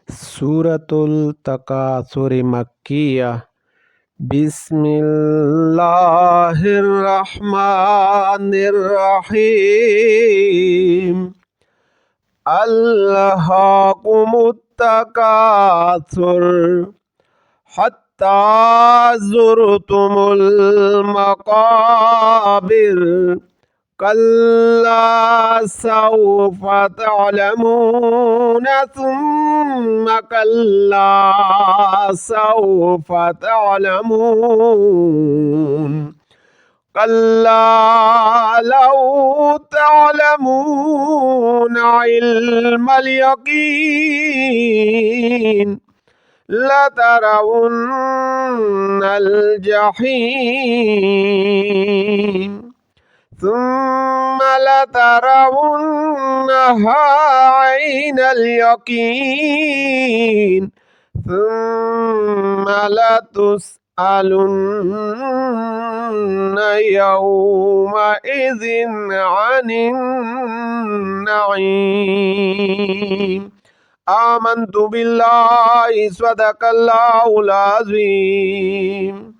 সূরাতুল তাকাসুর মাক্কিয়া। বিসমিল্লাহির রহমানির রহিম। আল্লাহাকুমুত তাকাসুর হাত্তা যুরতুমুল মাকাবির। كلا سوف تعلمون ثم كلا سوف تعلمون كلا لو تعلمون علم اليقين لترون الجحيم ثم لترونها عين اليقين ثم لتسألن يومئذ عن النعيم آمنت بالله صدق الله العظيم.